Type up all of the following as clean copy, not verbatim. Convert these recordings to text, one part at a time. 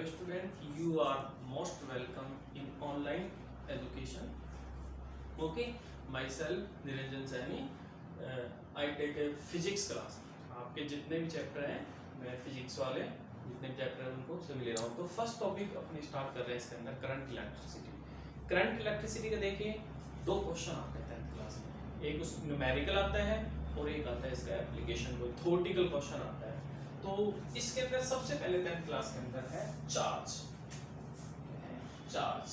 Hello student, you are most welcome in online education. Okay, myself Niranjan Saini. I take a physics class. आपके जितने भी chapter हैं मैं physics वाले जितने भी चैप्टर हैं उनको सभी ले रहा हूँ. तो फर्स्ट टॉपिक अपनी स्टार्ट कर रहे हैं इसके अंदर करंट इलेक्ट्रिसिटी. करंट इलेक्ट्रिसिटी का देखिए दो क्वेश्चन आते हैं 10th क्लास में. एक उस न्यूमेरिकल आता है और एक आता है इसका एप्लीकेशन को थ्योरेटिकल क्वेश्चन आता है. तो इसके अंदर सबसे पहले 10th क्लास के अंदर है चार्ज. चार्ज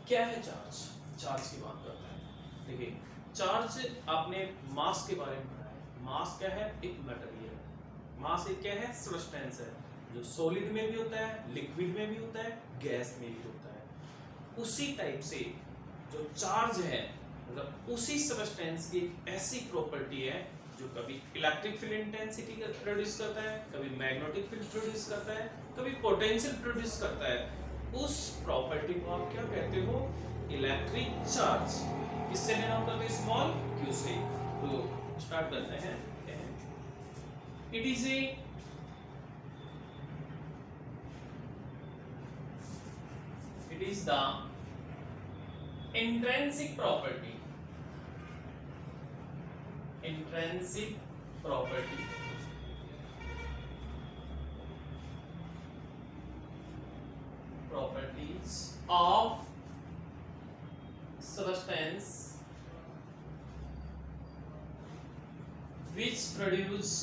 क्या है? चार्ज चार्ज की बात करते हैं. देखिए चार्ज आपने मास के बारे में पढ़ा है. मास क्या है? एक मटेरियल. मास एक क्या है? सब्सटेंस है जो सॉलिड में भी होता है, लिक्विड में भी होता है, गैस में भी होता है. उसी टाइप से जो चार्ज है मतलब उसी सब्सटेंस की एक ऐसी प्रॉपर्टी है जो कभी इलेक्ट्रिक फील्ड इंटेंसिटी प्रोड्यूस करता है, कभी मैग्नेटिक फील्ड प्रोड्यूस करता है, कभी पोटेंशियल प्रोड्यूस करता है. उस प्रॉपर्टी को आप क्या कहते हो? Electric charge. किससे डिनोट करते हैं? स्मॉल q से. तो स्टार्ट करते हैं. It is the intrinsic property properties of substance which produce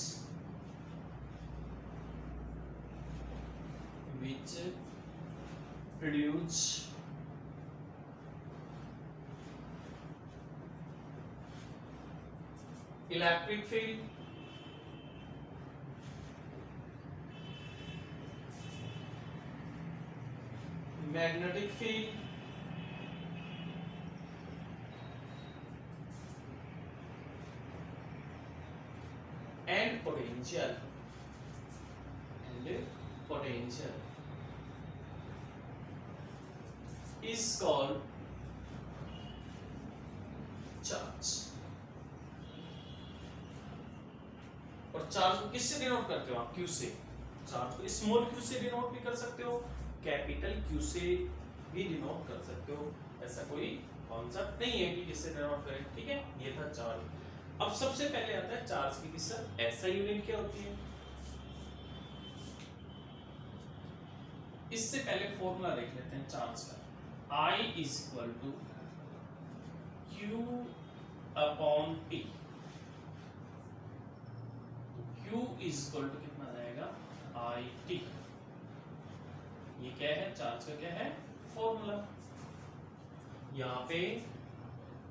electric field, magnetic field, and potential is called charge. और चार्ज को किससे डिनोट करते हो आप? Q से. चार्ज को स्मॉल q से डिनोट भी कर सकते हो, कैपिटल Q से भी डिनोट कर सकते हो. ऐसा कोई कॉन्सेप्ट नहीं है कि किससे डिनोट करें. ठीक है, ये था चार्ज. अब सबसे पहले आता है चार्ज की किससे ऐसा यूनिट क्या होती है. इससे पहले फॉर्मूला देख लेते हैं चार्ज का. I is equal to Q upon T. Q is equal to कितना जाएगा? IT. ये क्या है? चार्ज का क्या है? फॉर्मूला. यहाँ पे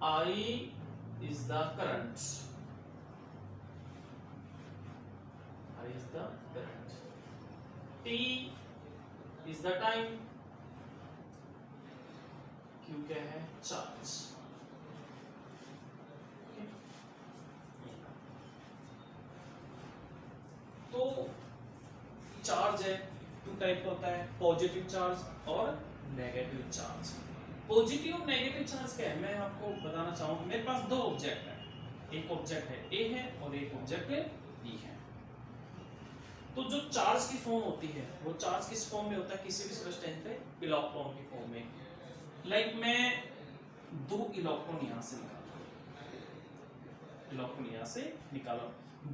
I is the current. T is the time. Q क्या है? चार्ज. तो चार्ज है टू टाइप का होता है, पॉजिटिव चार्ज और नेगेटिव चार्ज. पॉजिटिव और नेगेटिव चार्ज क्या है मैं आपको बताना चाहूंगा. मेरे पास दो ऑब्जेक्ट है. एक ऑब्जेक्ट है A है और एक ऑब्जेक्ट B है. तो जो चार्ज की फॉर्म होती है वो चार्ज किस फॉर्म में होता है? किसी भी सब्सटेंस पे इलेक्ट्रॉन की फॉर्म में. लाइक मैं दो इलेक्ट्रॉन यहाँ से निकाला.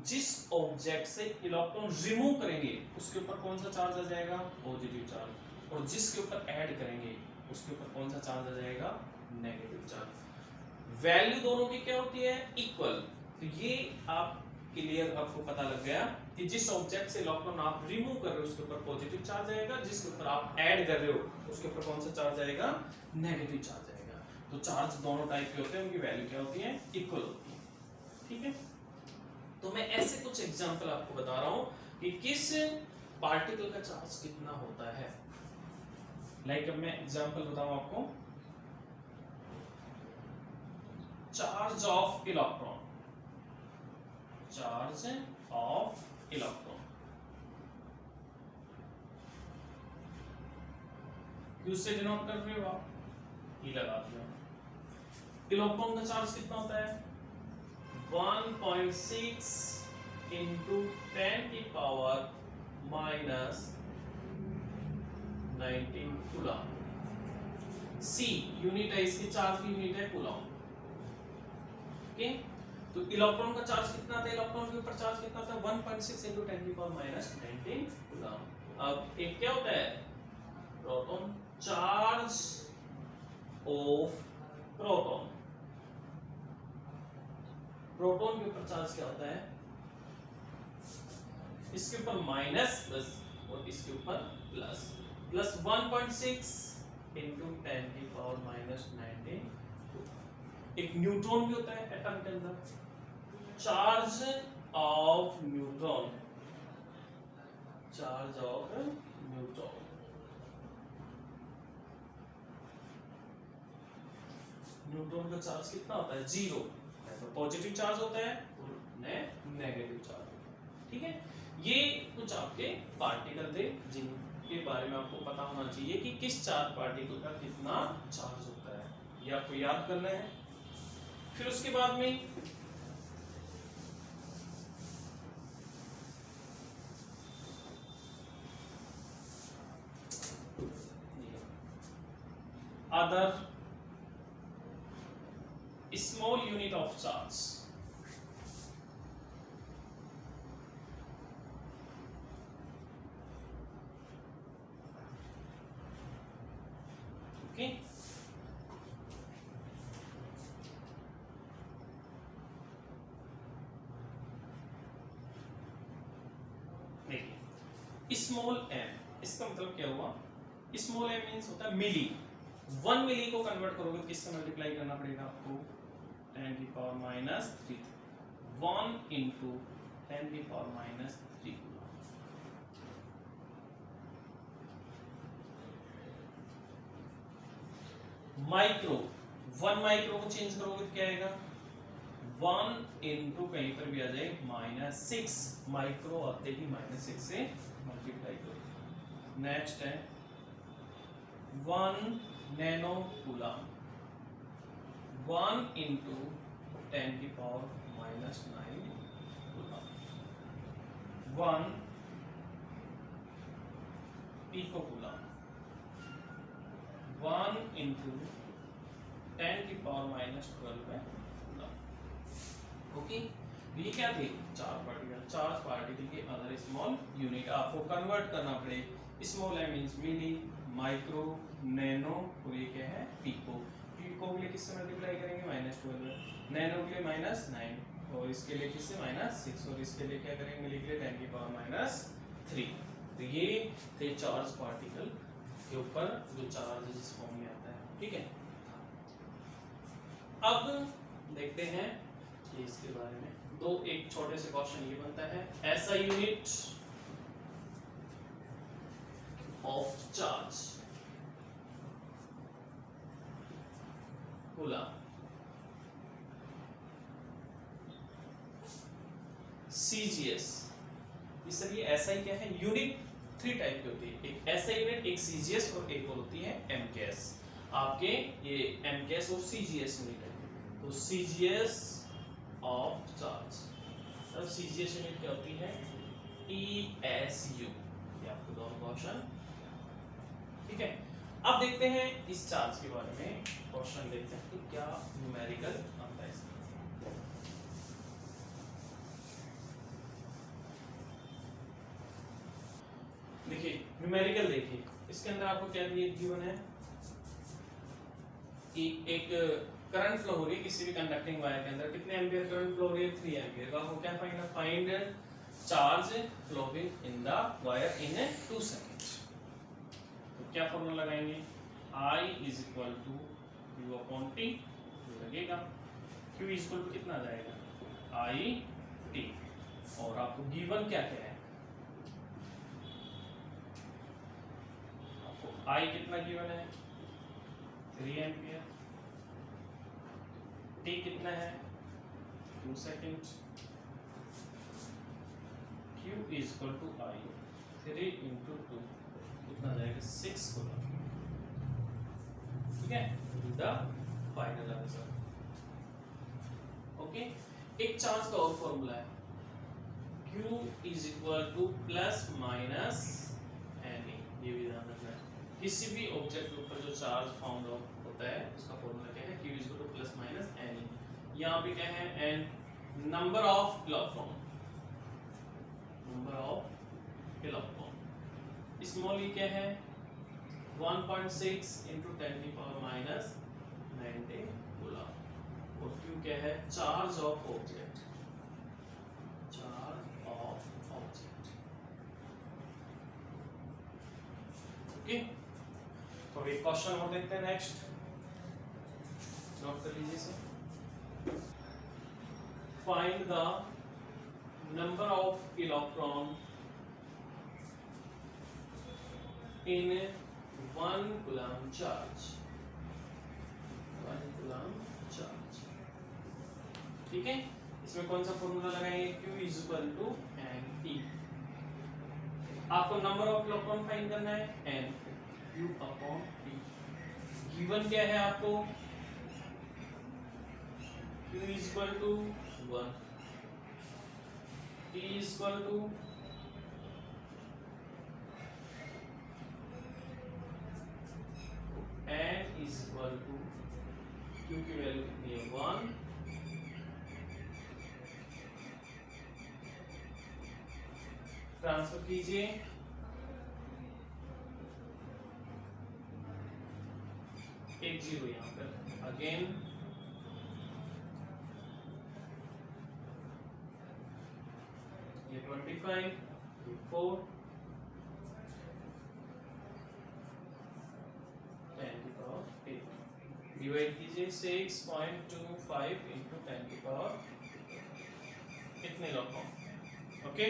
जिस ऑब्जेक्ट से इलेक्ट्रॉन रिमूव करेंगे उसके ऊपर कौन सा चार्ज आ जाएगा? Positive charge. और जिसके ऊपर ऐड करेंगे उसके ऊपर कौन सा चार्ज आ जाएगा? Negative charge. वैल्यू दोनों की क्या होती है? इक्वल. तो ये आप क्लियर आपको पता लग गया कि जिस ऑब्जेक्ट से इलेक्ट्रॉन आप रिमूव कर रहे हो उसके ऊपर पॉजिटिव चार्ज आएगा, जिसके ऊपर आप ऐड कर रहे हो उसके ऊपर कौन सा चार्ज आएगा? नेगेटिव चार्ज आएगा. तो चार्ज दोनों टाइप के होते हैं, उनकी वैल्यू क्या होती है? इक्वल होती है. ठीक है, तो मैं ऐसे कुछ एग्जांपल आपको बता रहा हूं कि किस पार्टिकल का चार्ज कितना होता है. लाइक अब मैं एग्जांपल बताऊं आपको. Charge of electron. Q से डिनोट कर रहे हो आप, E लगा दिया. इलेक्ट्रॉन का चार्ज कितना होता है? 1.6 इंटू 10 की पावर माइनस 19 कूलम। सी यूनिट है इसकी, चार्ज की यूनिट है कूलम। ओके, तो इलेक्ट्रॉन का चार्ज कितना था, इलेक्ट्रॉन के ऊपर चार्ज कितना था 1.6 इंटू 10 की पावर माइनस 19 कूलम। अब एक क्या होता है proton, charge of proton, proton के ऊपर चार्ज क्या होता है, इसके ऊपर माइनस प्लस और इसके ऊपर प्लस, प्लस 1.6 इंटू 10 की पावर माइनस 19। एक न्यूट्रॉन भी होता है एटम के अंदर, charge of neutron, charge of neutron, neutron का चार्ज कितना होता है 0, तो पॉजिटिव चार्ज होता है और नेगेटिव चार्ज होता है। ठीक है, ये कुछ आपके पार्टिकल थे जिनके बारे में आपको पता होना चाहिए कि किस चार्ज पार्टिकल का कितना चार्ज होता है, ये आपको याद करना है। फिर उसके बाद में other small unit of charge, okay. देखिए स्मॉल एम, इसका मतलब क्या हुआ, स्मॉल एम मींस होता है मिली, 1 मिली को कन्वर्ट करोगे तो किससे मल्टीप्लाई करना पड़ेगा आपको 10 की पावर माइनस 3, 1 इंटू 10 की पावर माइनस 3। माइक्रो, 1 माइक्रो को चेंज करोगे तो क्या आएगा 1 इंटू कहीं पर भी आ जाए माइनस 6, माइक्रो आते ही माइनस 6 से मल्टीप्लाई करो। नेक्स्ट है 1 नैनो कूलम, 1 इंटू 10 की power minus 9 coulomb. 1 pico coulomb, 1 into 10 की पावर माइनस 12 है कूलम। ओके, ये क्या थे चार पार्टिकल, चार पार्टिकल के अदर स्मॉल यूनिट आपको कन्वर्ट करना पड़े। स्मॉल है मींस मिली, माइक्रो, नैनो और ये क्या है पिको। पिको के लिए किससे मल्टीप्लाई करेंगे माइनस 12, नैनो के लिए माइनस 9 और इसके लिए किससे माइनस 6 और इसके लिए क्या करेंगे मिली के लिए 10 की पावर माइनस 3। तो ये थे चार्ज पार्टिकल के ऊपर जो चार्ज इस फॉर्म में आता है। ठीक है, अब देखते हैं कि इसके बारे में दो एक छोटे से क्वेश्चन ये बनता है, ऐसा unit of charge coulomb, CGS. इस तरह ऐसा ही क्या है यूनिट 3 टाइप की होती है, एक ऐसा यूनिट, एक सीजीएस और एक और होती है एमकेएस। आपके ये एमकेएस और सीजीएस यूनिट है। तो सीजीएस ऑफ चार्ज, अब सीजीएस यूनिट क्या होती है ईएसयू, ये आपको दोनों क्वेश्चन। ठीक है, अब देखते हैं इस चार्ज के बारे में क्वेश्चन देखते हैं कि क्या न्यूमेरिकल आता है इसमें। देखिए न्यूमेरिकल, देखिए इसके अंदर आपको क्या दिया गिवन है कि एक करंट फ्लो हो रही है किसी भी कंडक्टिंग वायर के अंदर, कितने एम्पीयर करंट फ्लो हो रही है 3 एम्पीयर का। आपको क्या find charge flowing in the wire in 2 seconds. तो क्या फॉर्मूला लगाएंगे, I is equal to Q upon T, लगेगा Q इज इक्वल टू कितना आ जाएगा I T, और आपको गिवन क्या क्या है, आपको I कितना गिवन है 3 एम्पीयर, T कितना है 2 second, Q is equal to I 3 into 2 कितना जाएगा 6 कूलम। ठीक है, द फाइनल आंसर। ओके, एक चार्ज का और फॉर्मूला है Q is equal to plus minus n, ये भी ध्यान रखना है। किसी भी ऑब्जेक्ट के ऊपर जो चार्ज फाउंड होता है उसका फॉर्मूला क्या है, Q is equal to plus minus N. यहाँ पे क्या है, N number of electron, number of electron. Small E क्या है 1.6 इंटू 10 की पावर माइनस 90 कूलम। और Q क्या है, charge of object, charge of object. Okay, तो एक क्वेश्चन और देखते हैं नेक्स्ट, नोट कर लीजिए इसे। Find the number of electron in 1 coulomb charge, 1 coulomb charge. ठीक है, इसमें कौन सा फॉर्मूला लगाएंगे, Q is equal to n t. आपको नंबर ऑफ इलेक्ट्रॉन फाइंड करना है, n Q upon T। Given क्या है आपको, Q is equal to 1, T is equal to n is equal to Q की वैल्यू कितनी है 1, ट्रांसफर कीजिए, एक जीरो यहाँ पर, अगेन ये 25, 4, 10 की पावर 8, डिवाइड कीजिए 6.25 इंटू 10 की पावर इतने इलेक्ट्रॉन। ओके